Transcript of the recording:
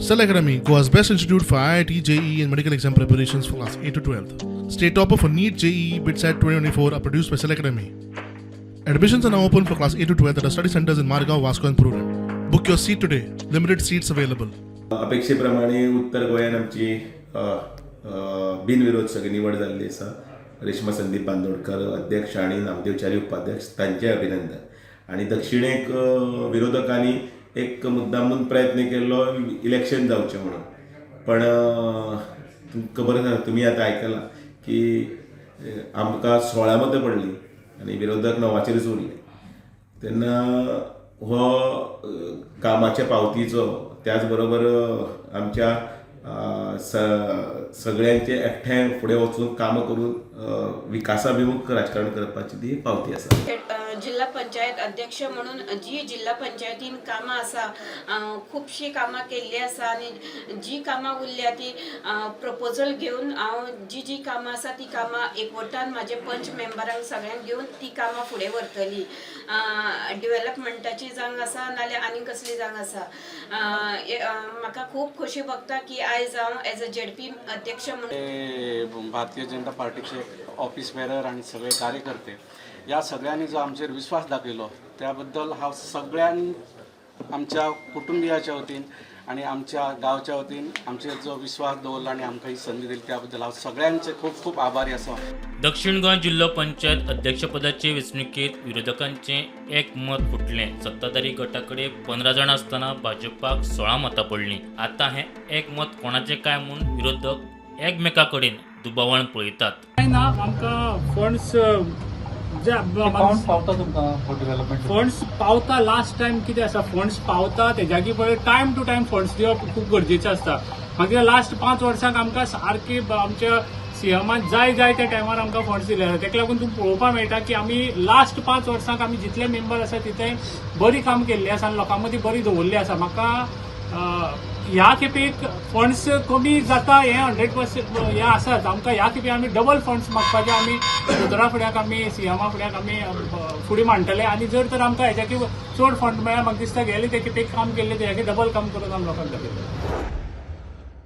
Cell Academy, Goa's best institute for IIT, JEE and medical exam preparations for class 8 to 12th. State topper for NEET, JEE, BITSAT 2024 are produced by Cell Academy. Admissions are now open for class 8 to 12th at our study centers in Margao, Vasco and Purulia. Book your seat today. Limited seats available. अपेक्षेप्रमाणे उत्तर गोंयान आमची बिनविरोध सगळी निवड जाल्ली आसा. रेश्मा संदीप बांदोडकर अध्यक्ष आणि नामदेवचारी उपाध्यक्ष तांचे अभिनंदन. आणि दक्षिणेक विरोधकांनी एक मुद्दामून प्रयत्न केलो इलेक्शन जावचें म्हणून, पण खबर आसा तुमी आतां आयकलां की आमकां 16 मतां पडली आनी विरोधक 9चेरच उरले. तेन्ना हो कामाच्या पावतीचो त्याच बरोबर आमच्या सगळ्यांचे एकठांय फुडें वचून काम करून विकासाभिमुख राजकारण करपाची ती पावती आसा. जिल्हा पंचायत अध्यक्ष म्हणून जी जिल्हा पंचायतीन कामां आसा खूबशीं कामां केल्ली आसा आनी जी कामां उरल्या ती प्रपोजल घेवन हांव जी कामां आसा ती कामां एकवटान म्हाजे पंच मेंबरांक सगळ्यांक घेवन ती कामां फुडें व्हरतली. डेव्हलपमेंटाची जांग आसा नाल्यार आनी कसली जांग आसा. म्हाका खूब खोशी भोगता की आयज हांव एज अ ZP अध्यक्ष म्हणून भारतीय जनता पार्टीचे ऑफिस बेरर आणि सगळे कार्यकर्ते या सगळ्यांनी जो आमचेर विश्वास दाखयलो त्याबद्दल हांव सगळ्यांनी आमच्या कुटुंबियाच्या वतीन आणि आमच्या गांवच्या वतीन आमचेर जो विश्वास दवरला आणि आमकां ही संधी दिली त्याबद्दल हांव सगळ्यांचे खूब खूब आभारी आसा. दक्षिण गोंय जिल्लो पंचायत अध्यक्षपदाचे वेंचणुकेत विरोधकांचे एक मत फुटलें. सत्ताधारी गटा कडेन 15 जाणां आसतना भाजपाक 16 मतां पडलीं. आतां हें एक मत कोणाचें काय म्हूण विरोधक एकमेका कडेन दुबावण पळयतात. आमकां फंड्स पावता. लास्ट टायम कितें आसा फंड्स पावता तेज्याकी पळय टायम टू टायम फंड्स दिवप खूब गरजेचें आसता. मागीर लास्ट 5 वर्सांक आमकां सारकी आमच्या सीएमान जाय त्या टायमार आमकां फंड्स दिले आसा. ताका लागून तुमकां पळोवपाक मेळटा की आमी लास्ट 5 वर्सांक आमी जितले मेंबर आसा तितले बरी काम केल्ली आसा आनी लोकां मदीं बरी दवरली आसा. म्हाका ह्या खेपेक फंड्स कमी जाता हें 100% हें आसात. आमकां ह्या खेपे आमी डबल फंड्स मागपाचे आमी दोतोरा फुड्याक आमी सीएमा फुड्याक आमी फुडें मांडटले. आनी जर तर आमकां हेच्याकी चड फंड मेळ्ळ्या म्हाका दिसता गेले ते खेपेक काम केल्लें तेच्याकी डबल काम करून आमी लोकांक दाखयतले.